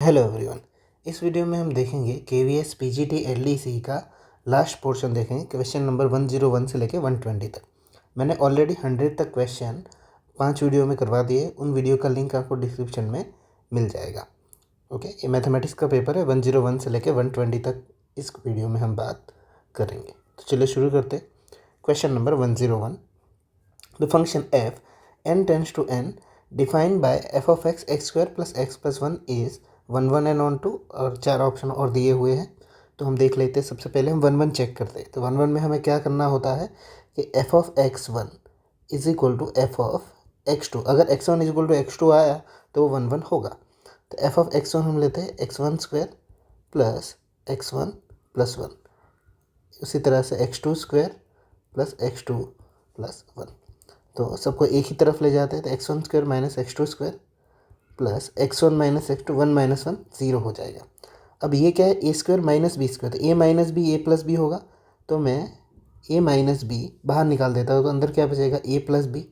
Hello everyone. इस video में हम देखेंगे केवीएस पीजीटी एलडीसी का लास्ट पोर्शन देखेंगे, क्वेश्चन नंबर 101 से लेके 120 तक। मैंने ऑलरेडी 100 तक क्वेश्चन 5 वीडियो में करवा दिए। उन वीडियो का लिंक आपको डिस्क्रिप्शन में मिल जाएगा। ओके, ये मैथमेटिक्स का पेपर है। 101 से लेके 120 तक इस वीडियो में हम बात करेंगे। तो चलिए शुरू करते। Question number 101, the function F n tends to n defined by F of X X square plus X plus one is 1 1 and onto, और 4 ऑप्शन और दिए हुए हैं। तो हम देख लेते हैं। सबसे पहले हम 1 1 चेक करते हैं। तो 1 1 में हमें क्या करना होता है कि F of X one is equal to F of X two. अगर X one is equal to X two आया तो वो 1 1 होगा। तो एफ ऑफ एक्स वन हम लेते हैं X one square plus X one plus one, उसी तरह से X two square plus X two plus one. तो सबको एक ही तरफ ले जाते हैं। तो X one square minus X two square plus X one minus X two, one minus one zero हो जाएगा। अब ये क्या है, A square minus B square. तो A minus B A plus B होगा। तो मैं ए माइनस बी बाहर निकाल देता हूँ, तो अंदर क्या बचेगा, ए प्लस बी।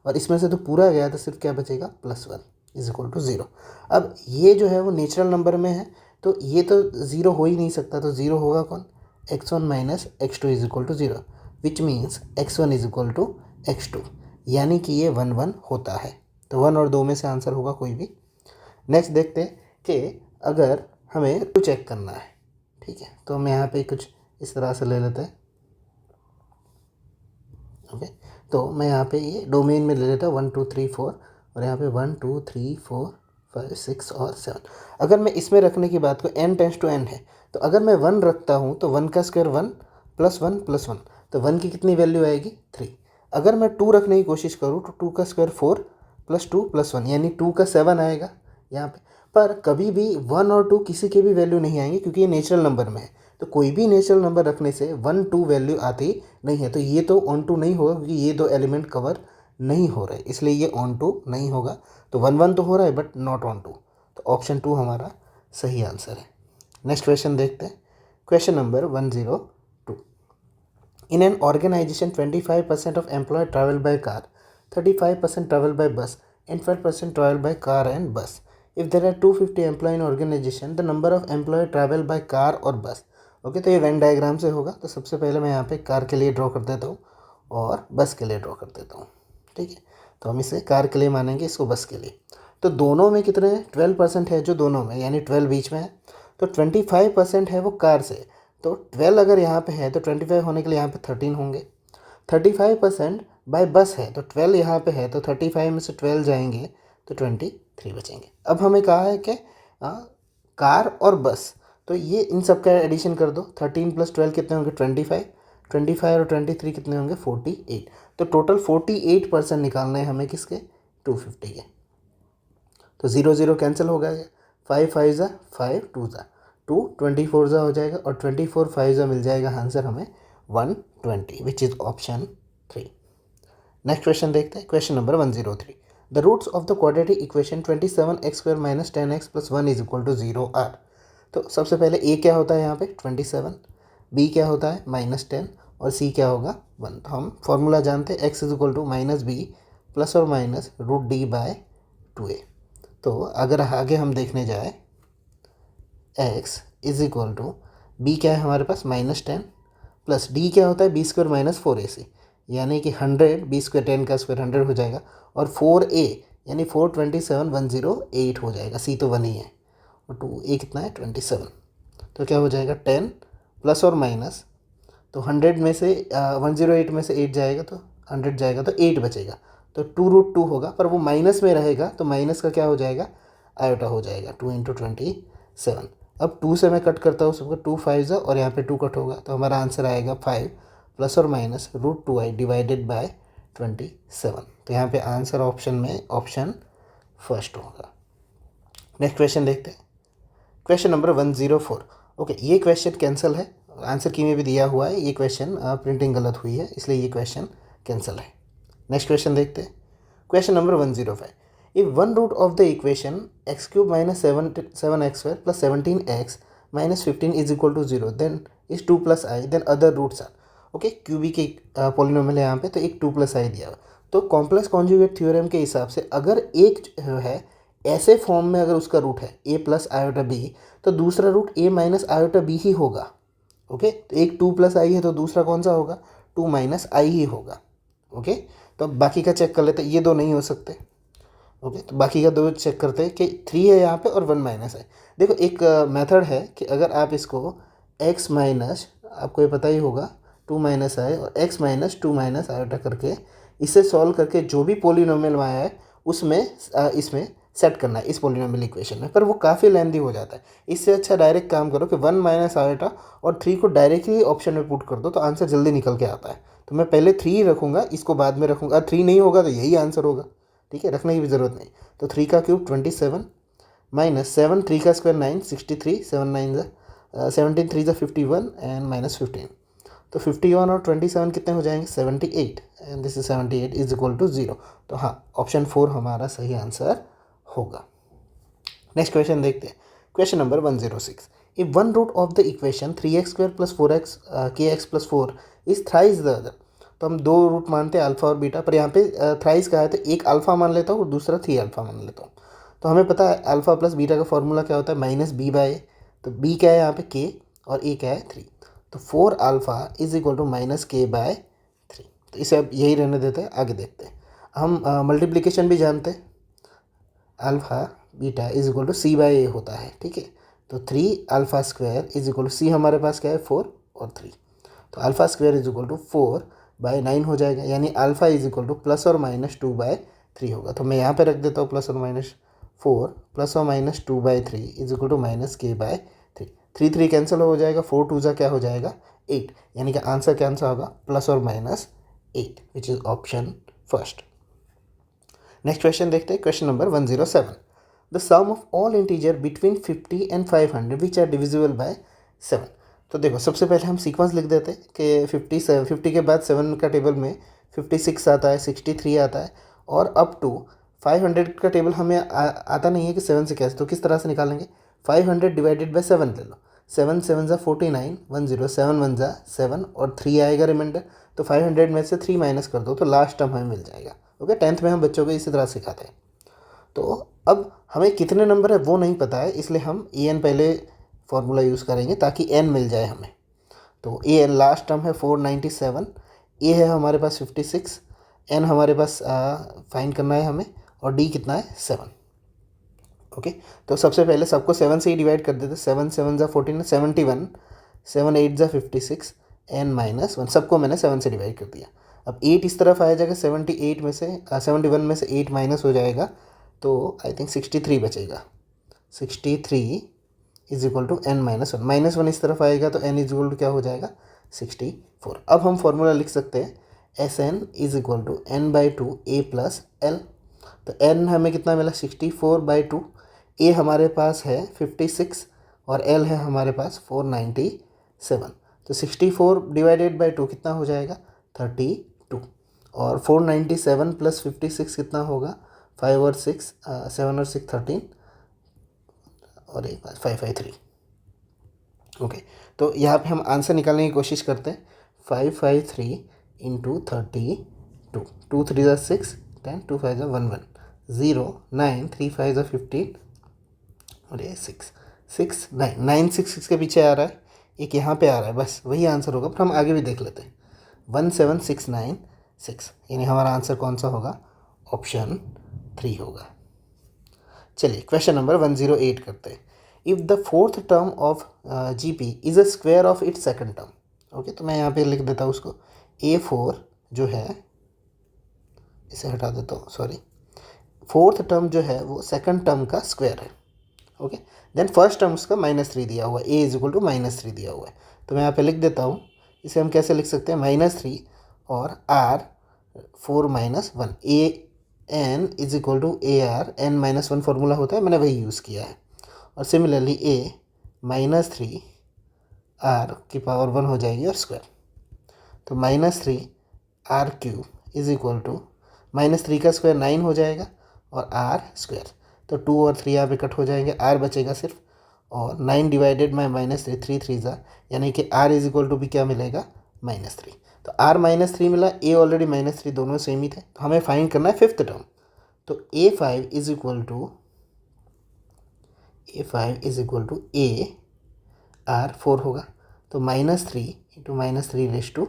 और इसमें से तो पूरा गया, तो सिर्फ क्या बचेगा, plus one is equal to zero. अब ये जो है वो नेचुरल नंबर में है, तो ये तो ज़ीरो हो ही नहीं सकता। तो ज़ीरो होगा कौन, X one minus X two is equal to zero, which means X one is equal to X two, यानी कि ये 1 1 होता है। तो 1 और 2 में से आंसर होगा कोई भी। नेक्स्ट देखते हैं कि अगर हमें टू चेक करना है, ठीक है, तो हम यहाँ पे कुछ इस तरह से ले लेते हैं। ओके, तो मैं यहाँ पे ये डोमेन में ले लेता हूँ 1 2 3 4, और यहाँ पे 1 2 3 4 5 6 और 7। अगर मैं इसमें रखने की बात करूँ, n टेंस टू n है, तो अगर मैं 1 रखता हूँ तो 1 का स्क्वायर 1 प्लस 1 प्लस 1, तो 1 की कितनी वैल्यू आएगी, 3। अगर मैं 2 रखने की कोशिश करूँ तो 2 का स्क्वायर 4 प्लस 2 प्लस 1, यानी 2 का 7 आएगा यहाँ पे। पर कभी भी 1 और 2 किसी के भी वैल्यू नहीं आएंगे, क्योंकि ये नेचुरल नंबर में है। तो कोई भी नेचुरल नंबर रखने से 1 2 वैल्यू आती नहीं है। तो ये तो ऑन टू नहीं होगा, क्योंकि ये दो एलिमेंट कवर नहीं हो रहे, इसलिए ये ऑन टू नहीं होगा। तो 1 1 तो हो रहा है बट नॉट ऑन टू। तो ऑप्शन 2 हमारा सही आंसर है। नेक्स्ट क्वेश्चन देखते हैं। Question number 102, in an organization 25% of employ travel by car, 35% travel by bus and 5% travel by car and bus. If there are 250 employ in organization, the number of employ travel by car और bus. Okay, तो ये Venn diagram से होगा। तो सबसे पहले मैं यहाँ पे कार के लिए ड्रॉ कर देता हूँ और बस के लिए ड्रॉ कर देता हूँ। ठीक है, तो हम इसे कार के लिए मानेंगे, इसको बस के लिए। तो दोनों में कितने हैं, 12% है जो दोनों में, यानी 12 बीच में है। तो 25% है वो कार से। तो 12 अगर यहाँ पे है तो 25 होने के लिए यहाँ पे 13 होंगे। 35% बाय बस है, तो 12 यहाँ पे है, तो 35 में से 12 जाएंगे तो 23 बचेंगे। अब हमें कहा है कि कार और बस, तो ये इन सब का एडिशन कर दो। 13 प्लस 12 कितने होंगे, 25। 25 और 23 कितने होंगे, 48। तो टोटल 48% निकालने हैं हमें किसके, 250 के। तो 0 0 कैंसिल हो गया। 5 5 ज़ा 5, 2 ज़ा 2, 24 ज़ा हो जाएगा, और 24 5 ज़ा मिल जाएगा आंसर हमें 120, which is option 3। Next question देखते हैं। Question number 103, the roots of the quadratic equation 27x square minus 10x plus 1 is equal to 0 are. तो सबसे पहले ए क्या होता है यहाँ पे, 27, बी क्या होता है -10, और सी क्या होगा 1। तो हम फॉर्मूला जानते हैं, X is equal to minus B plus और minus root D by 2a। तो अगर आगे हम देखने जाए, X is equal to B क्या है हमारे पास, -10, प्लस डी क्या होता है, बी स्क्वायर माइनस 4ac, यानी कि 100, बी स्क्वायर 10 का स्क्वायर 100 हो जाएगा, और 4a यानी 427 108 हो जाएगा। सी तो 1 ही है, और 2a कितना है 27। तो क्या हो जाएगा 10 प्लस और माइनस, तो 100 में से 108 में से 8 जाएगा, तो 100 जाएगा तो 8 बचेगा। तो 2√2 होगा, पर वो माइनस में रहेगा, तो माइनस का क्या हो जाएगा, आयोटा हो जाएगा, 2 × 27। अब 2 से मैं कट करता हूँ सबको, 2 5 ज़ा, और यहाँ पे 2 कट होगा, तो हमारा आंसर आएगा 5 प्लस और माइनस √2i डिवाइडेड बाय 27। तो यहाँ पे आंसर ऑप्शन में ऑप्शन फर्स्ट होगा। नेक्स्ट क्वेश्चन देखते हैं। क्वेश्चन नंबर 104, ओके, ये क्वेश्चन कैंसिल है, आंसर की में भी दिया हुआ है, ये क्वेश्चन प्रिंटिंग गलत हुई है, इसलिए ये क्वेश्चन कैंसिल है। नेक्स्ट क्वेश्चन देखते हैं। Question number 105, if one root of the equation X cube minus 7x square plus 17x minus 15 is equal to 0, then is 2 + i, then other roots are. Okay, cubic एक polynomial है यहाँ पे, तो एक 2 + i दिया हुआ। तो कॉम्प्लेक्स कॉन्जुगेट थ्योरम के हिसाब से अगर एक जो है ऐसे फॉर्म में अगर उसका रूट है ए प्लस आयोटा बी, तो दूसरा रूट ए माइनस आयोटा बी ही होगा। ओके, तो एक 2 प्लस आई है तो दूसरा कौन सा होगा, 2 माइनस आई ही होगा। ओके, तो अब बाकी का चेक कर लेते हैं, ये दो नहीं हो सकते। ओके, तो बाकी का दो चेक करते हैं कि 3 है यहाँ पे और 1 माइनस है। देखो एक मेथड है कि अगर आप इसको x माइनस, आपको ये पता ही होगा 2 माइनस आए और x माइनस 2 माइनस आयोटा करके इसे सॉल्व करके जो भी पोलिनोमियल आया है उसमें इसमें सेट करना है इस पोलिनोमियल इक्वेशन में, पर वो काफ़ी लेंदी हो जाता है। इससे अच्छा डायरेक्ट काम करो कि 1 माइनस आयोटा और 3 को डायरेक्टली ऑप्शन में पुट कर दो, तो आंसर जल्दी निकल के आता है। तो मैं पहले 3 रखूँगा, इसको बाद में रखूँगा। 3 नहीं होगा तो यही आंसर होगा, ठीक है, रखने की भी ज़रूरत नहीं। तो 3 का क्यूब 27 माइनस 7, 3 का स्क्वायर 9, 63, 7 9 17 3 51 एंड माइनस 15। तो 51 और 27 कितने हो जाएंगे, 78, and this is 78 is equal to 0। तो हाँ, ऑप्शन 4 हमारा सही आंसर होगा। नेक्स्ट क्वेश्चन देखते हैं, question number 106। If one root of the equation 3x square plus 4x kx plus 4 is thrice the other. तो हम दो रूट मानते हैं अल्फा और बीटा, पर यहाँ पे थ्राइज का है तो एक अल्फा मान लेता हूँ और दूसरा 3 अल्फा मान लेता हूँ। तो हमें पता है अल्फा प्लस बीटा का फॉर्मूला क्या होता है, माइनस बी बाय। तो बी क्या है यहाँ पे, के, और ए क्या है, 3। तो 4 alpha is equal to minus K by 3। तो इसे अब यही रहने देते हैं, आगे देखते हैं। हम मल्टीप्लिकेशन भी जानते हैं, alpha beta is equal to C by A होता है, ठीक है। तो 3 alpha square is equal to C, हमारे पास क्या है 4 और 3। तो alpha square is equal to 4 by 9 हो जाएगा, यानी alpha is equal to plus और माइनस 2 बाय 3 होगा। तो मैं यहाँ पे रख देता हूँ प्लस और माइनस 4 प्लस और minus 2 by 3 is equal to minus K by 3। 3 3 cancel हो जाएगा, 4 2 जा क्या हो जाएगा 8, यानी कि आंसर क्या आंसर होगा, प्लस और minus 8, which is option first. Next question देखते हैं, question number 107। The sum of all integer between 50 and 500 which are divisible by 7। तो देखो सबसे पहले हम सीक्वेंस लिख देते हैं कि 50 के बाद 7 का टेबल में 56 आता है, 63 आता है, और अप टू 500 का टेबल हमें आता नहीं है कि 7 से कैसे, तो किस तरह से निकालेंगे, 500 डिवाइडेड बाई 7 ले लो। 7 7 ज़ा 49, 107 1 ज़ा 7 और 3 आएगा रिमाइंडर। तो 500 में से 3 माइनस कर दो तो लास्ट टर्म हमें मिल जाएगा। ओके, 10th में हम बच्चों को इसी तरह सिखाते हैं। तो अब हमें कितने नंबर है वो नहीं पता है, इसलिए हम ए एन पहले फार्मूला यूज़ करेंगे ताकि एन मिल जाए हमें। तो ए एन लास्ट टर्म है 497, ए है हमारे पास 56, एन हमारे पास फाइंड करना है हमें, और डी कितना है 7। ओके, तो सबसे पहले सबको 7 से ही डिवाइड कर देते, 7 7 ज़ा 14, 71, 7 8 ज़ा 56, एन माइनस 1, सबको मैंने 7 से डिवाइड कर दिया। अब 8 इस तरफ आ जाएगा, 78 में से 71 में से 8 माइनस हो जाएगा, तो आई थिंक 63 बचेगा। 63 is equal to N minus 1, minus 1 इस तरफ आएगा तो एन इज इक्वल टू क्या हो जाएगा 64। अब हम फॉर्मूला लिख सकते हैं, S N is equal to N by two A plus L. तो एन हमें कितना मिला 64/2, ए हमारे पास है 56 और एल है हमारे पास 497। तो 64 डिवाइडेड बाई 2 कितना हो जाएगा 32, और 497 प्लस 56 कितना होगा 5 और 6 7 और 6 13, और एक बार 553। ओके, तो यहाँ पे हम आंसर निकालने की कोशिश करते हैं। 553 इंटू 32, 2 3 ज़ा 6, 10 2 5 ज़ा 11, 0 9 3 5 ज़ा 15, और ये 6 6 9 9 6 6 के पीछे आ रहा है, एक यहाँ पे आ रहा है, बस वही आंसर होगा। पर हम आगे भी देख लेते हैं, 17696, यानी हमारा आंसर कौन सा होगा, ऑप्शन 3 होगा। चलिए क्वेश्चन नंबर 108 करते हैं। If the fourth term of GP is a square of its second term. Okay, तो मैं यहाँ पे लिख देता हूँ उसको, A4 जो है, इसे हटा देता हूँ, सॉरी, फोर्थ टर्म जो है वो सेकंड टर्म का स्क्वायर है। ओके, देन फर्स्ट टर्म उसका -3 दिया हुआ है, ए इज इक्वल टू -3 दिया हुआ है। तो मैं यहाँ पे लिख देता हूँ, इसे हम कैसे लिख सकते हैं, -3 और R 4 - 1, A N is equal to A R, N -1 formula होता है, मैंने वही यूज़ किया है। और सिमिलरली ए -3 आर की पावर 1 हो जाएगी और स्क्वायर। तो -3 R cube is equal to -3 का स्क्वायर 9 हो जाएगा और आर स्क्वायर। तो 2 और 3 यहाँ पे कट हो जाएंगे, आर बचेगा सिर्फ, और 9 डिवाइडेड बाई -3, 3 3 ज़ा, यानी कि आर इज इक्वल टू भी क्या मिलेगा -3। तो आर -3 मिला, ए ऑलरेडी -3, दोनों सेम ही थे। तो हमें फाइंड करना है फिफ्थ टर्म। तो A5 is equal to A5 is equal to AR4 होगा। तो -3 × -3 ⁻⁴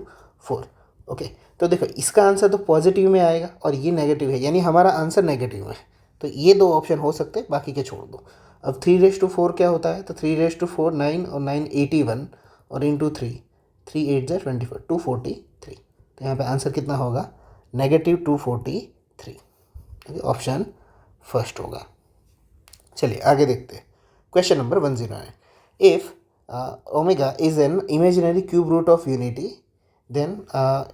ओके। तो देखो इसका आंसर तो पॉजिटिव में आएगा और ये नेगेटिव है, यानी हमारा आंसर नेगेटिव में है। तो ये दो ऑप्शन हो सकते हैं, बाकी के छोड़ दो। अब 3/4 क्या होता है? तो 3/4 9 और 9 81 और इंटू 3 3 8 जा 24 243। तो यहाँ पे आंसर कितना होगा? -243। ऑप्शन फर्स्ट होगा। चलिए आगे देखते हैं। Question number 109। If omega is an imaginary cube root of unity then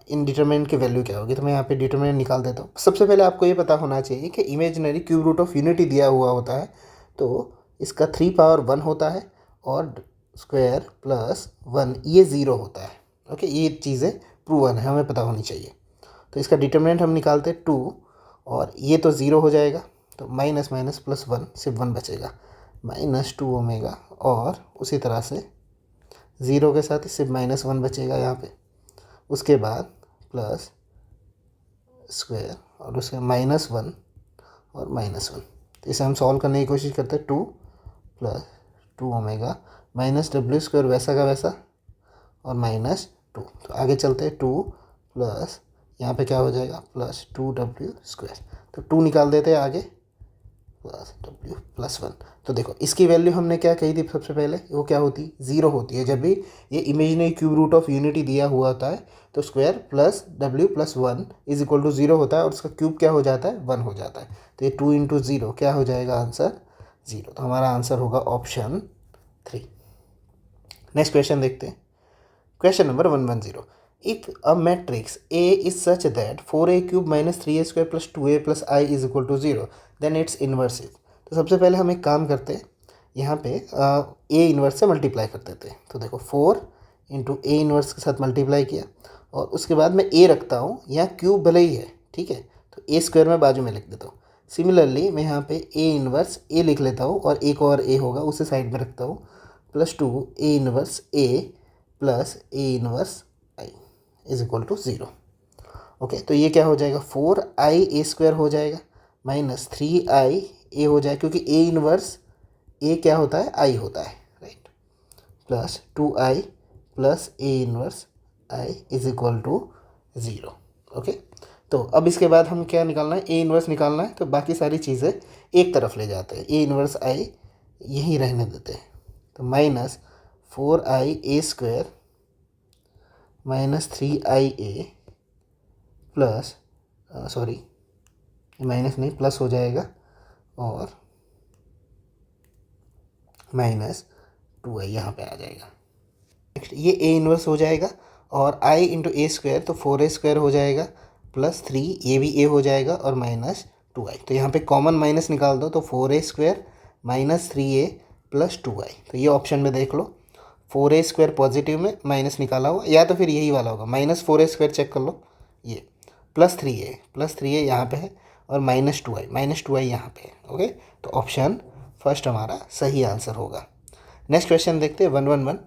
इन डिटरमिनेंट की वैल्यू क्या होगी? तो मैं यहाँ पे डिटरमिनेंट निकाल देता हूँ। सबसे पहले आपको ये पता होना चाहिए कि imaginary cube root of unity दिया हुआ होता है तो इसका 3 पावर 1 होता है और स्क्वायर प्लस 1 ये 0 होता है। ओके, ये चीज़ें प्रूवन है, हमें पता होनी चाहिए। तो इसका डिटरमिनेंट हम निकालते हैं 2 और ये तो 0 हो जाएगा, तो माइनस माइनस प्लस 1 सिर्फ 1 बचेगा, -2 ओमेगा। और उसी तरह से 0 के साथ सिर्फ -1 बचेगा यहाँ पे। उसके बाद प्लस स्क्वायर और उसके -1 और -1। तो इसे हम सॉल्व करने की कोशिश करते हैं। 2 + 2 ओमेगा -w² वैसा का वैसा और -2। तो आगे चलते हैं। 2 प्लस यहाँ पे क्या हो जाएगा? +2w²। तो 2 निकाल देते हैं आगे, प्लस w + 1। तो देखो इसकी वैल्यू हमने क्या कही थी सबसे पहले? वो क्या होती? 0 होती है। जब भी ये imaginary cube root of unity दिया हुआ होता है तो square plus w + 1 is equal to 0 होता है और उसका क्यूब क्या हो जाता है? 1 हो जाता है। तो ये 2 × 0 क्या हो जाएगा? आंसर 0। तो हमारा आंसर होगा ऑप्शन 3। नेक्स्ट क्वेश्चन देखते हैं। Question number 110। If a matrix A is such that 4a³ - 3a² + 2a + i is equal to 0 then its inverse is. तो सबसे पहले हम एक काम करते हैं, यहाँ पे A इन्वर्स से मल्टीप्लाई कर देते हैं। तो देखो 4 × A इन्वर्स के साथ मल्टीप्लाई किया और उसके बाद मैं A रखता हूँ, यहाँ क्यूब भले ही है, ठीक है, तो A² में बाजू में लिख देता हूँ। सिमिलरली मैं यहाँ पे A इन्वर्स A लिख लेता हूँ और एक और A होगा उसे साइड में रखता हूँ, +2 A inverse A + A inverse I is equal to 0। Okay, तो ये क्या हो जाएगा? 4IA² हो जाएगा -3IA हो जाएगा, क्योंकि A इन्वर्स A क्या होता है? I होता है, right. Plus 2I + A inverse I is equal to 0। Okay, तो अब इसके बाद हम क्या निकालना है? A इन्वर्स निकालना है। तो बाकी सारी चीज़ें एक तरफ ले जाते हैं, A इन्वर्स I यहीं रहने देते हैं। तो -4IA² -3IA plus sorry minus नहीं प्लस हो जाएगा और -2i यहाँ पे आ जाएगा। नेक्स्ट ये A इन्वर्स हो जाएगा और I × A² तो 4a² हो जाएगा +3 ये भी A हो जाएगा और -2i। तो यहाँ पे कॉमन माइनस निकाल दो, तो 4a² -3a + 2i। तो ये ऑप्शन में देख लो, 4a² पॉजिटिव में माइनस निकाला हुआ, या तो फिर यही वाला होगा -4a² चेक कर लो, ये +3a यहाँ पे है और -2i यहाँ पे है। ओके, तो ऑप्शन फर्स्ट हमारा सही आंसर होगा। नेक्स्ट क्वेश्चन देखते हैं 111।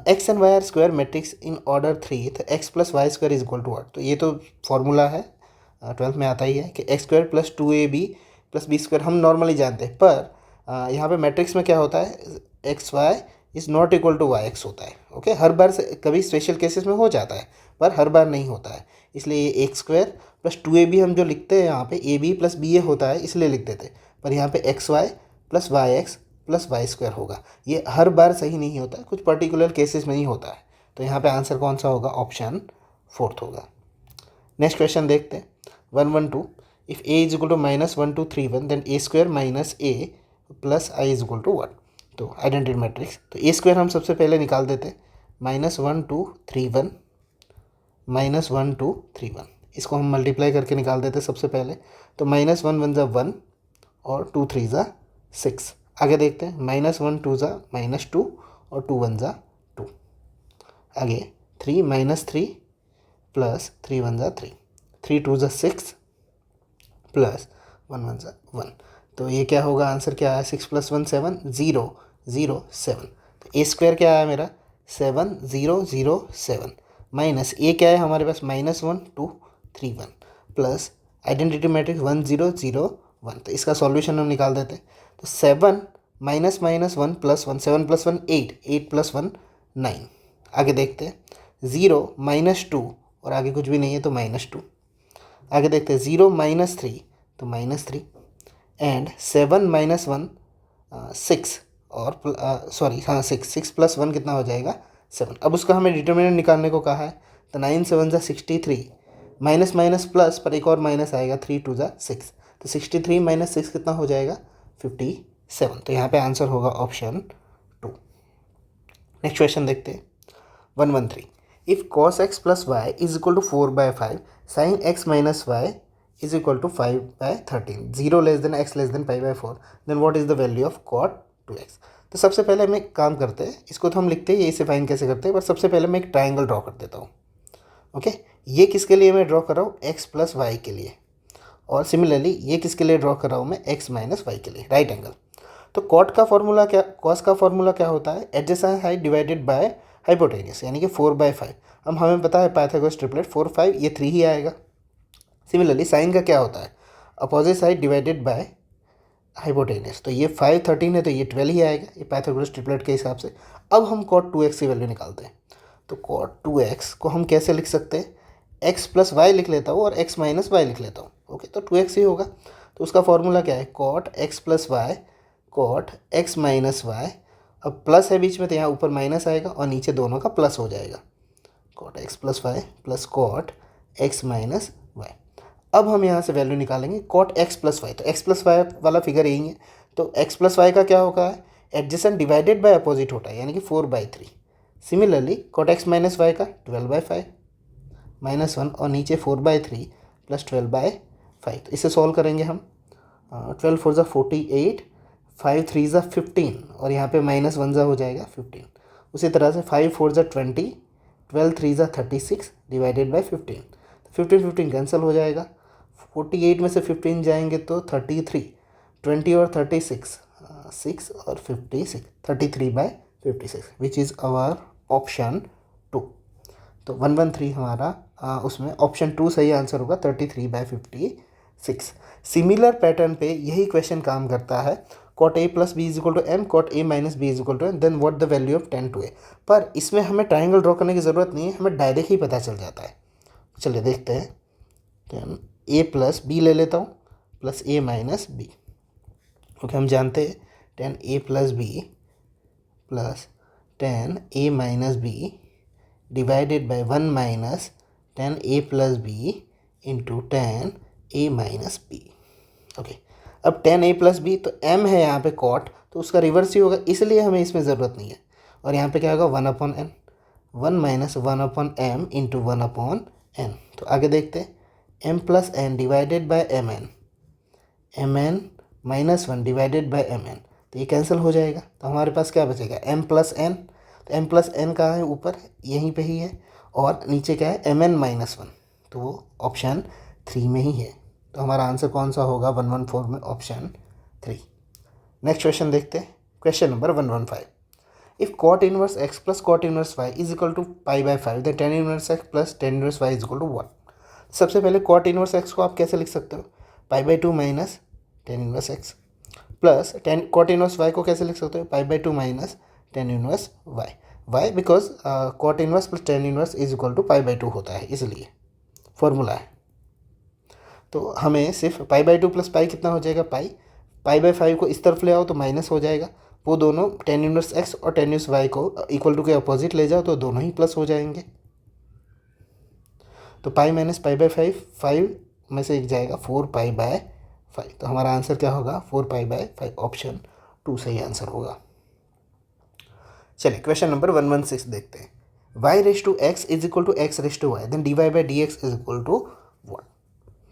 x and Y are square matrix in order 3, तो x + y² is equal to what? तो ये तो फॉर्मूला है 12th में आता ही है कि x² + 2ab + b² हम नॉर्मली जानते हैं, पर यहाँ पे मैट्रिक्स में क्या होता है? xy is not equal to yx होता है। ओके, हर बार से कभी स्पेशल केसेस में हो जाता है पर हर बार नहीं होता है, इसलिए ये x² + 2ab हम जो लिखते हैं यहाँ पे ab + ba होता है इसलिए लिख देते हैं, पर यहाँ पे xy + yx + y² होगा। ये हर बार सही नहीं होता है, कुछ पर्टिकुलर केसेस में ही होता है। तो यहाँ पे आंसर कौन सा होगा? ऑप्शन 4th होगा। नेक्स्ट क्वेश्चन देखते हैं 112। If a is equal to -1 2 3 1 then a² - a + i is equal to what? तो आइडेंटिटी मैट्रिक्स, तो a² हम सबसे पहले निकाल देते हैं, -1 2 3 1 -1 2 3 1। इसको हम मल्टीप्लाई करके निकाल देते हैं सबसे पहले, तो -1 1 ज़ा 1 और 2 3 ज़ा 6। आगे देखते हैं, -1 2 ज़ा -2 और 2 1 ज़ा 2। आगे 3 -3 प्लस 3 1 ज़ा 3, 3 2 ज़ा 6 प्लस 1 1 ज़ा 1। तो ये क्या होगा? आंसर क्या है? 6 + 1 7 0 0 7। तो a² क्या आया मेरा? 7 0 0 7 माइनस a क्या है हमारे पास? -1 2 3 1 प्लस आइडेंटिटी मैट्रिक्स 1 0 0 1। तो इसका सॉल्यूशन हम निकाल देते हैं, तो 7 minus minus 1 plus 1, 7 plus 1 8, 8 plus 1 9। आगे देखते हैं 0 -2 और आगे कुछ भी नहीं है तो -2। आगे देखते हैं 0 -3 तो -3 एंड 7 -1 6 और सॉरी हाँ 6, 6 प्लस 1 कितना हो जाएगा 7। अब उसका हमें डिटर्मिनेंट निकालने को कहा है तो 9 7 ज़ा 63, माइनस माइनस प्लस पर एक और माइनस आएगा 3 2 ज़ा 6, तो 63 माइनस 6 कितना हो जाएगा 57। तो यहाँ पे आंसर होगा ऑप्शन 2। नेक्स्ट क्वेश्चन देखते हैं 113। If cos x plus Y is equal to 4/5, sine x minus Y is equal to 5/13, 0 less than x less than π/4, then what is the value of cot 2x। तो सबसे पहले हम एक काम करते हैं, इसको तो हम लिखते हैं ये इसे फाइन कैसे करते हैं, पर सबसे पहले मैं एक ट्राइंगल ड्रॉ कर देता हूँ। ओके, ये किसके लिए मैं ड्रॉ कर रहा हूँ x प्लस वाई के लिए, और सिमिलरली ये किसके लिए ड्रॉ कर रहा हूँ मैं x माइनस वाई के लिए, राइट एंगल। तो कॉट का फॉर्मूला क्या, कॉस का फॉर्मूला क्या होता है, adjacent height divided by hypotenuse, यानी कि 4/5। अब हमें पता है पाइथागोरस ट्रिपलेट 4 5 ये 3 ही आएगा। सिमिलरली साइन का क्या होता है, opposite side divided by hypotenuse, तो ये 5 13 है तो ये 12 ही आएगा, ये पाइथागोरस ट्रिपलेट के हिसाब से। अब हम कॉट 2x की वैल्यू निकालते हैं। तो कॉट 2x को हम कैसे लिख सकते हैं, x प्लस वाई लिख लेता हूँ और x माइनस वाई लिख लेता हूँ। ओके, तो 2x ही होगा। तो उसका फॉर्मूला क्या है, cot x plus Y cot x minus Y, अब प्लस है बीच में तो यहाँ ऊपर माइनस आएगा और नीचे दोनों का प्लस हो जाएगा, cot x plus Y plus cot x minus Y. अब हम यहाँ से वैल्यू निकालेंगे कॉट x प्लस वाई, तो x प्लस वाई वाला फिगर यही है, तो x प्लस वाई का क्या होगा, एडजेसेंट डिवाइडेड बाय अपोजिट होता है, यानी कि 4/3। Similarly cot x minus Y का 12/5 -1 और नीचे 4/3 प्लस 12/5। तो इसे सॉल्व करेंगे हम, 12 4 ज़ा 48, 5 3 ज़ा 15 और यहाँ पे -1 ज़ा हो जाएगा 15। उसी तरह से 5 4 ज़ा 20, 12 3 ज़ा 36 डिवाइडेड बाय 15, 15 15 कैंसिल हो जाएगा, 48 में से 15 जाएंगे तो 33, 20 और 36 6 और 56, 33/56 विच इज़ आवर ऑप्शन 2। तो 113 हमारा उसमें ऑप्शन 2 सही आंसर होगा, 33/56। सिमिलर पैटर्न पे यही क्वेश्चन काम करता है, cot a plus b is equal to m, cot a minus b is equal to m, then what the value of tan to a। पर इसमें हमें ट्राइंगल ड्रॉ करने की ज़रूरत नहीं है, हमें डायरेक्ट ही पता चल जाता है। चलिए देखते हैं, tan a प्लस बी ले लेता हूँ plus a minus b. Okay, हम जानते हैं tan a plus b plus tan a minus b divided by 1 minus tan a plus b into tan a minus b. Okay, अब tan a plus b, तो m है यहाँ पे cot, तो उसका रिवर्स ही होगा, इसलिए हमें इसमें ज़रूरत नहीं है। और यहाँ पे क्या होगा 1/n, 1 minus 1/m into 1/n। तो आगे देखते हैं m plus n divided by mn, mn minus 1 divided by mn, तो ये कैंसिल हो जाएगा। तो हमारे पास क्या बचेगा m प्लस n, तो m प्लस n कहाँ है, ऊपर यहीं पे ही है, और नीचे क्या है mn माइनस 1, तो वो ऑप्शन 3 में ही है। तो हमारा आंसर कौन सा होगा 114 में, ऑप्शन 3। नेक्स्ट क्वेश्चन देखते हैं, question number 115। If cot inverse x plus cot inverse y is equal to π/5, then tan inverse x plus tan inverse y is equal to 1। सबसे पहले कॉट इनवर्स x को आप कैसे लिख सकते हो, π/2 minus tan inverse x, plus tan cot inverse y को कैसे लिख सकते हो, π/2 minus tan inverse y। Why because cot inverse plus tan inverse is equal to π/2 होता है, इसलिए फॉर्मूला है। तो हमें सिर्फ π/2 प्लस पाई कितना हो जाएगा, π/5 को इस तरफ ले आओ तो माइनस हो जाएगा, वो दोनों tan इनवर्स x और tan इनवर्स y को इक्वल टू के अपोजिट ले जाओ तो दोनों ही प्लस हो जाएंगे। तो पाई माइनस π/5, 5 में से एक जाएगा 4π/5, तो हमारा आंसर क्या होगा 4π/5, ऑप्शन 2 सही आंसर होगा। चलिए क्वेश्चन नंबर 116 देखते हैं, y raise to x is equal to x raise to y, then dy/dx is equal to 1।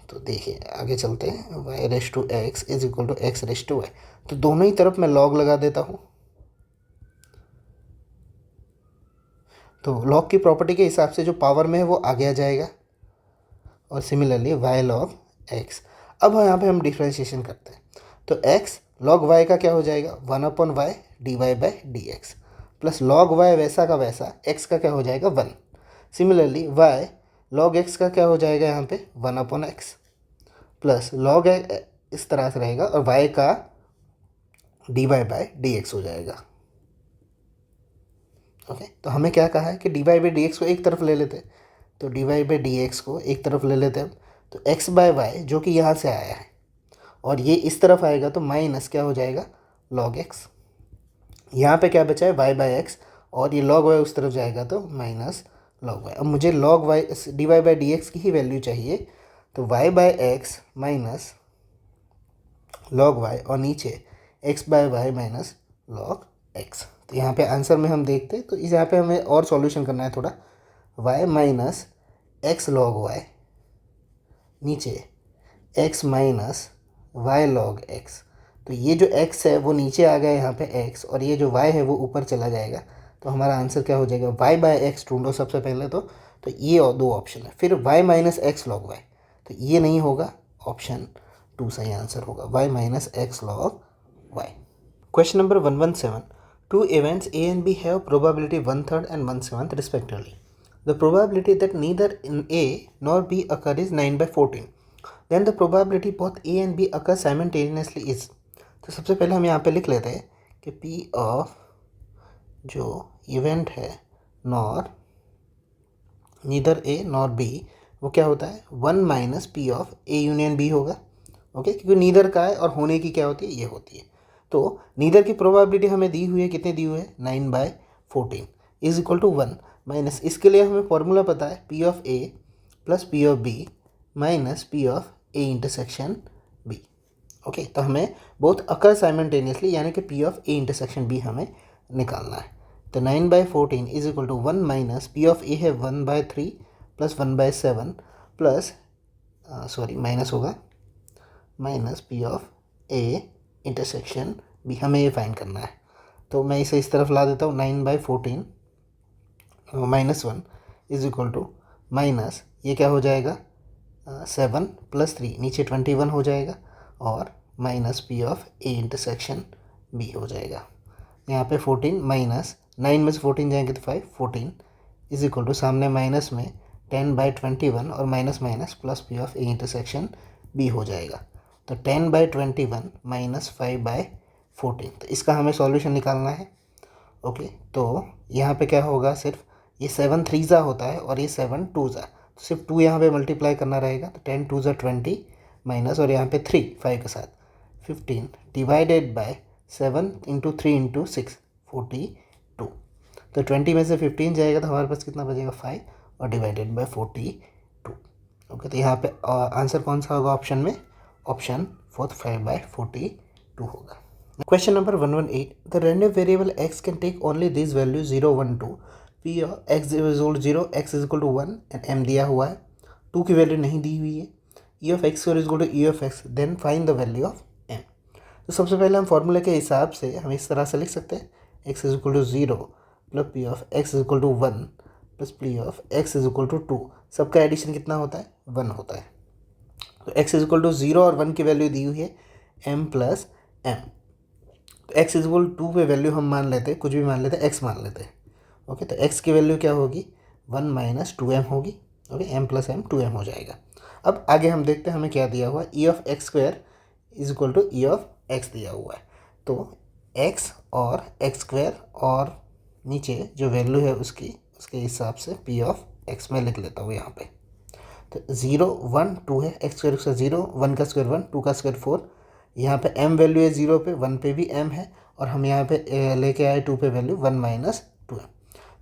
तो देखिए आगे चलते हैं, y raise to x is equal to x raise to y, तो दोनों ही तरफ मैं लॉग लगा देता हूँ। तो लॉग की प्रॉपर्टी के हिसाब से जो पावर में है वो आगे आ जाएगा, और सिमिलरली y लॉग x। अब यहाँ पे हम डिफ्रेंशिएशन करते हैं, तो x लॉग y का क्या हो जाएगा 1/y dy/dx, plus log y वैसा का वैसा x का क्या हो जाएगा 1। सिमिलरली y लॉग x का क्या हो जाएगा यहाँ पे 1/x, प्लस लॉग इस तरह से रहेगा, और y का d y by d x हो जाएगा। ओके, तो हमें क्या कहा है कि d y by d x को एक तरफ ले लेते हैं, तो d y by d x को एक तरफ ले लेते हैं हम। तो एक्स बाय वाई जो कि यहाँ से आया है और ये इस तरफ आएगा तो माइनस क्या हो जाएगा, लॉग एक्स। यहाँ पे क्या बचा है, वाई बाय एक्स, और ये लॉग वाई उस तरफ जाएगा तो माइनस लॉग वाई। अब मुझे log y d y by d x की ही वैल्यू चाहिए, तो y by x minus log y और नीचे x by y minus log x. तो यहाँ पे आंसर में हम देखते हैं, तो इस यहाँ पे हमें और सॉल्यूशन करना है थोड़ा। Y minus x log Y नीचे X minus Y log x. तो ये जो x है वो नीचे आ गया यहाँ पे x, और ये जो y है वो ऊपर चला जाएगा। तो हमारा आंसर क्या हो जाएगा, y बाय एक्स ढूंढो सबसे पहले तो ये और दो ऑप्शन है। फिर y minus x log y, तो ये नहीं होगा, ऑप्शन 2 सही आंसर होगा, y minus x log y. Question number 117, two events A and B have probability 1/3 and 1/7 respectively. The probability that neither in A nor B occur is 9/14. Then the probability both A and B occur simultaneously is. तो सबसे पहले हम यहाँ पे लिख लेते हैं कि P ऑफ जो इवेंट है nor neither A nor B, वो क्या होता है, 1 minus P of A union B होगा। ओके, क्योंकि नीदर का है और होने की क्या होती है, ये होती है। तो नीदर की प्रोबेबिलिटी हमें दी हुई है, कितनी दी हुई है, 9/14 इज इक्वल टू 1 माइनस, इसके लिए हमें फॉर्मूला पता है, P of A plus P of B minus P of A intersection B। Okay, तो हमें बोथ अकर साइमल्टेनियसली यानी कि P of A intersection B हमें निकालना है। तो 9/14 is equal to 1 minus P of A है 1/3 प्लस 1/7 प्लस सॉरी माइनस होगा minus P of A intersection B, हमें ये फाइंड करना है। तो मैं इसे इस तरफ ला देता हूँ, 9/14 minus 1 is equal to minus ये क्या हो जाएगा, 7 प्लस 3 नीचे 21 हो जाएगा, और minus P of A intersection B हो जाएगा। यहाँ पे 14 माइनस 9 में से 14 जाएंगे तो 5, 14 इज इक्वल टू सामने माइनस में 10/21 और minus minus plus P of A intersection B हो जाएगा। तो 10/21 माइनस 5/14, तो इसका हमें सॉल्यूशन निकालना है। ओके, तो यहाँ पे क्या होगा, सिर्फ ये 7 3 होता है और ये 7 2 तो सिर्फ 2 यहाँ पे मल्टीप्लाई करना रहेगा। तो 10 2 20 माइनस, और यहाँ पे 3 5 के साथ 15 डिवाइडेड बाय 7 इंटू 3 इंटू 6 42। तो 20 में से 15 जाएगा तो हमारे पास कितना बचेगा, 5, और डिवाइडेड बाय 42। ओके, तो यहाँ पे आंसर कौन सा होगा ऑप्शन में, ऑप्शन 5/42 होगा। Question number 118, the random variable x can take only this value 0 1 2, P of x is equal to 0, x is equal to 1 and m दिया हुआ है, 2 की वैल्यू नहीं दी हुई है, E of x is equal to E of x, then find the value of m। तो सबसे पहले हम फॉर्मूले के हिसाब से हम इस तरह से लिख सकते हैं, x is equal to 0 plus P of x is equal to 1 plus P of x is equal to 2, सबका एडिशन कितना होता है, 1 होता है। तो x इज इक्वल टू 0 और 1 की वैल्यू दी हुई है m प्लस m। तो x इज इक्वल 2 पे वैल्यू हम मान लेते हैं, कुछ भी मान लेते हैं, x मान लेते हैं। ओके, तो x की वैल्यू क्या होगी, 1 माइनस 2m होगी। Okay, m plus m 2m हो जाएगा। अब आगे हम देखते हैं हमें क्या दिया हुआ है, e of x square is equal to e of x दिया हुआ है। तो x और एक्स स्क्वायर और नीचे जो वैल्यू है उसके हिसाब से p ऑफ x में लिख लेता हूँ यहाँ पे। तो 0 1 2 है, एक्स स्क्वायर उसका 0, 1 का स्क्वायर 1, 2 का स्क्वायर 4, यहाँ पे m वैल्यू है 0 पे, 1 पे भी m है, और हम यहाँ पे लेके आए 2 पे वैल्यू 1 माइनस 2m।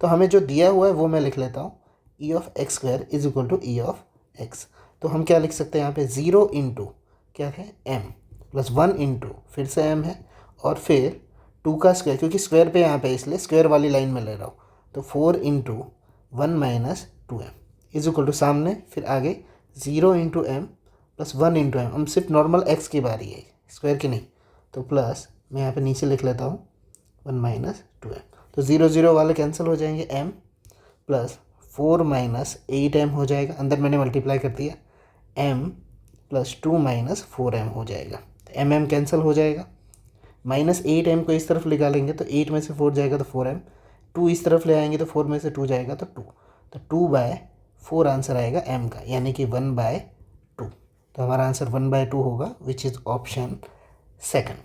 तो हमें जो दिया हुआ है वो मैं लिख लेता हूँ, e of x square is equal to e of x. तो हम क्या लिख सकते हैं यहाँ पे, 0 इंटू क्या है m प्लस 1 इंटू फिर से m है, और फिर 2 का स्क्वायर, क्योंकि स्क्वायर पे यहाँ पे इसलिए स्क्वायर वाली लाइन में ले रहा हूँ, तो 4 into 1 minus 2m is equal to सामने फिर आगे 0 into m plus 1 into m। हम सिर्फ नॉर्मल x की बारी है, स्क्वायर की नहीं, तो प्लस मैं यहाँ पे नीचे लिख लेता हूँ 1 माइनस 2m। तो 0 0 वाले कैंसिल हो जाएंगे, m प्लस 4 माइनस 8m हो जाएगा, अंदर मैंने मल्टीप्लाई कर दिया, m प्लस 2 माइनस 4m हो जाएगा, तो m कैंसिल हो जाएगा, माइनस 8m को इस तरफ निकालेंगे तो 8 में से 4 जाएगा तो 4m, 2 इस तरफ ले आएंगे तो 4 में से 2 जाएगा तो 2, तो 2/4 आंसर आएगा m का, यानी कि 1/2। तो हमारा आंसर 1/2 होगा, विच is option second.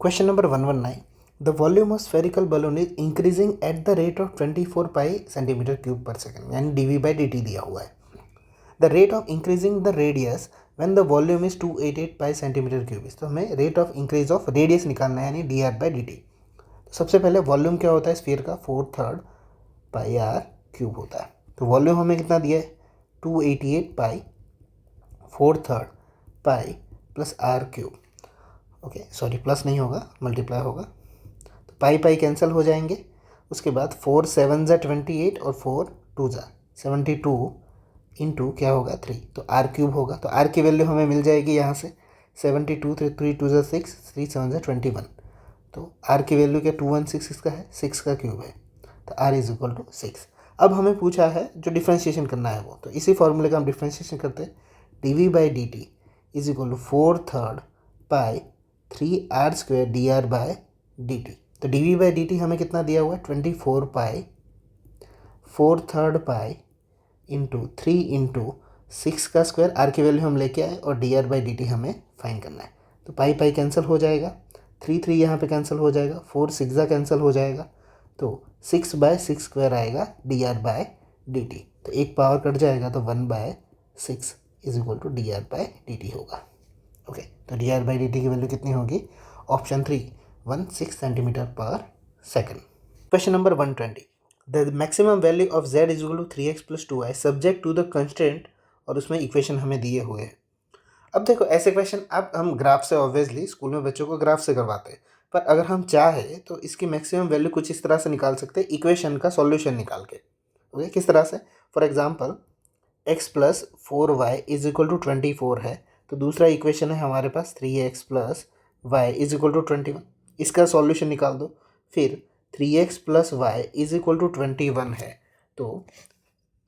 Question number 119. The volume of spherical balloon is increasing at the rate of 24 pi centimeter cube per second, यानी dv by dt दिया हुआ है. The rate of increasing the radius when the volume is 288 pi centimeter cube is. तो हमें rate of increase of radius निकालना है, यानी dr by dt. तो सबसे पहले वॉल्यूम क्या होता है स्फीयर का, 4/3 पाई आर क्यूब होता है. तो वॉल्यूम हमें कितना दिया है, 288 pi 4/3 pi plus r cube. Okay sorry, plus नहीं होगा, मल्टीप्लाई होगा. तो पाई पाई कैंसिल हो जाएंगे. उसके बाद 4 7 ज़ा 28 और 4 2 ज़ा 72 इंटू क्या होगा 3, तो आर क्यूब होगा. तो आर की वैल्यू हमें मिल जाएगी यहाँ से 72, 3 2 ज़ा 6, 3 7 ज़ा 21. तो आर की वैल्यू क्या 216 इसका है, 6 का क्यूब है. तो आर इज इक्वल टू 6. अब हमें पूछा है जो डिफ्रेंशिएशन करना है वो, तो इसी फॉर्मूले का हम डिफ्रेंशिएशन करते हैं. D v by d t is equal to 4/3 pi 3r² dr by dt. तो d v by d t हमें कितना दिया हुआ है, 24 पाई 4/3 पाई इंटू 3 इंटू 6 का स्क्वायर. आर की वैल्यू हम लेके आए और dr बाई डी टी हमें फाइंड करना है. तो पाई पाई कैंसिल हो जाएगा, 3 3 यहाँ पे कैंसिल हो जाएगा, 4 6 ज़ा कैंसिल हो जाएगा. तो 6/6² आएगा dr बाय डी टी. तो एक पावर कट जाएगा तो 1/6 is equal to dr by d t होगा. ओके तो dr बाई डी टी की वैल्यू कितनी होगी, ऑप्शन 3 16 सेंटीमीटर पर second. Question number 120. The maximum value of z is equal to 3x plus 2y subject to the constant, और उसमें equation हमें दिए हुए हैं. अब देखो ऐसे क्वेश्चन अब हम ग्राफ से, ऑब्वियसली स्कूल में बच्चों को ग्राफ से करवाते हैं, पर अगर हम चाहे तो इसकी मैक्सिमम वैल्यू कुछ इस तरह से निकाल सकते हैं, इक्वेशन का सॉल्यूशन निकाल के. ओके किस तरह से, for example x plus 4y is equal to 24 है, तो दूसरा इक्वेशन है हमारे पास 3x plus Y is equal to 21. इसका सॉल्यूशन निकाल दो. फिर 3x plus Y is equal to 21 है, तो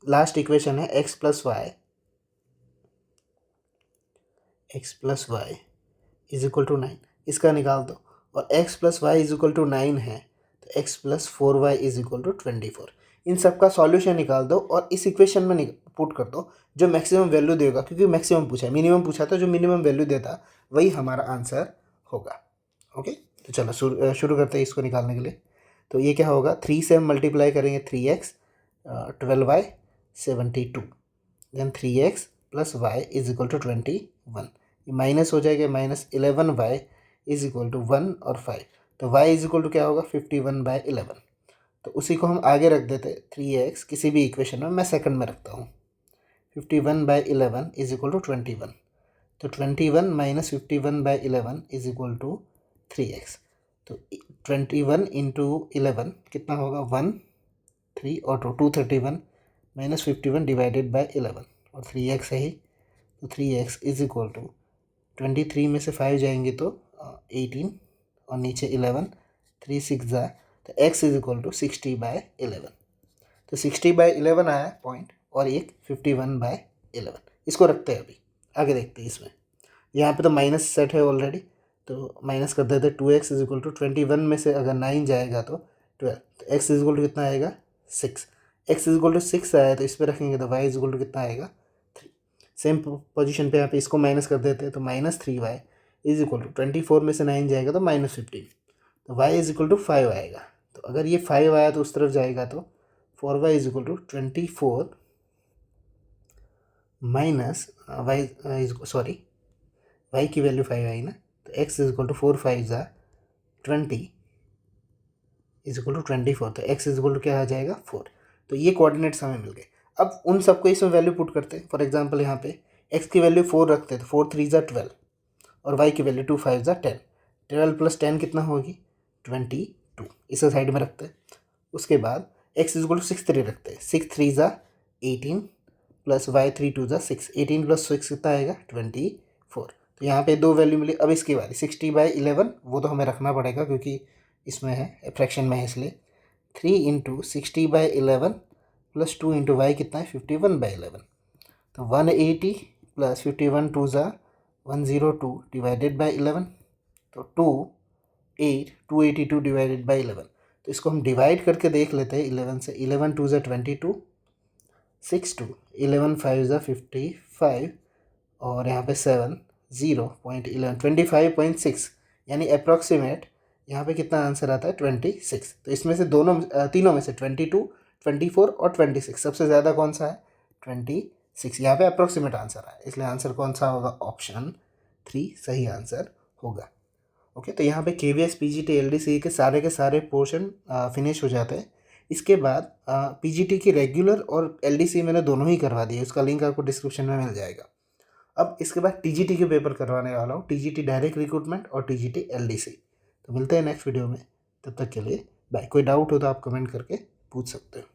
लास्ट इक्वेशन है x plus Y is equal to 9, इसका निकाल दो. और x plus Y is equal to 9 है, तो x plus 4y is equal to 24. इन सब का सॉल्यूशन निकाल दो और इस इक्वेशन में पुट कर दो जो मैक्सिमम वैल्यू देगा, क्योंकि मैक्सिमम पूछा है, मिनिमम पूछा था, जो मिनिमम वैल्यू देता वही हमारा आंसर होगा. ओके तो चलो शुरू करते हैं इसको निकालने के लिए. तो ये क्या होगा, 3 से हम मल्टीप्लाई करेंगे 3x 12y 72, then 3x plus Y is equal to 21. Minus हो जाएगा, -11y इज इक्वल टू 1 और 5. तो y इज इक्वल टू क्या होगा 51/11. तो उसी को हम आगे रख देते, 3x किसी भी इक्वेशन में मैं सेकंड में रखता हूँ. 51/11 इज इक्वल टू 21. तो 21 minus 51/11 is equal to 3x. तो 21 इंटू 11 कितना होगा, 1 3 और 231 माइनस 51 डिवाइडेड बाय 11 और 3x है ही. तो 3x इज इक्वल टू 23 में से 5 जाएंगे तो 18 और नीचे 11, 3 6 ज़ा, तो x इज इक्वल टू 60/11. तो 60/11 आया पॉइंट, और एक 51/11. इसको रखते हैं, अभी आगे देखते हैं. इसमें यहाँ पे तो माइनस सेट है ऑलरेडी, तो माइनस कर देते. 2x इज इक्वल टू 21 में से अगर 9 जाएगा तो 12, तो x इज इक्वल टू कितना आएगा 6. x इज इक्वल टू 6 आया, तो इस पर रखेंगे तो y इज इक्वल टू कितना आएगा 3. सेम पोजीशन पे यहाँ पे इसको माइनस कर देते हैं, तो -3y इज इक्वल टू 24 में से 9 जाएगा तो -15, तो y इज इक्वल टू 5 आएगा. तो अगर ये 5 आया तो उस तरफ जाएगा, तो 4y is equal to 24 minus y की वैल्यू 5 आई ना, तो x इज इक्वल टू 4 5 ज़ा 20 इज इक्वल टू 24. तो x इज इक्वल टू क्या आ जाएगा 4. तो ये कोऑर्डिनेट्स हमें मिल गए. अब उन सबको इसमें वैल्यू पुट करते हैं. फॉर एग्जांपल यहाँ पे x की वैल्यू 4 रखते हैं, तो 4 3 ज़ा 12 और y की वैल्यू 2 5 ज़ा 10. 12 प्लस 10 कितना होगी 22, इसे साइड में रखते हैं. उसके बाद x इज इक्वल टू 6 3 रखते हैं, 6 3 ज़ा 18 प्लस y 3 2 ज़ा 6, 18 प्लस 6 कितना आएगा 24. तो यहाँ पे दो वैल्यू मिली. अब इसकी बारी 60/11, वो तो हमें रखना पड़ेगा क्योंकि इसमें है, फ्रैक्शन में है, इसलिए 3 इंटू 60/11 प्लस 2 इंटू वाई कितना है 51/11. तो 180 प्लस 51 2 ज़ा 102 डिवाइडेड बाई 11, तो 282 डिवाइडेड बाई 11. तो इसको हम डिवाइड करके देख लेते हैं 11 से. 11 2 ज़ा 22, 6 2, 11 5 ज़ा 55 और यहाँ पे 7 0.11 25.6 यानी अप्रॉक्सीमेट यहाँ पे कितना आंसर आता है 26। तो इसमें से तीनों में से 22, 24 और 26 सबसे ज़्यादा कौन सा है 26। यहाँ पे अप्रॉक्सीमेट आंसर है, इसलिए आंसर कौन सा होगा ऑप्शन 3 सही आंसर होगा। ओके, तो यहाँ पे KVS PGT LDC के सारे पोर्शन फिनिश हो जाते हैं। इसके बाद PGT की रेगुलर और LDC मैंने दोनों ही करवा दिए, उसका लिंक आपको डिस्क्रिप्शन में मिल जाएगा। अब इसके बाद TGT के पेपर करवाने वाला हूँ, TGT डायरेक्ट रिक्रूटमेंट और TGT LDC। तो मिलते हैं नेक्स्ट वीडियो में, तब तक के लिए बाय। कोई डाउट हो तो आप कमेंट करके पूछ सकते हो।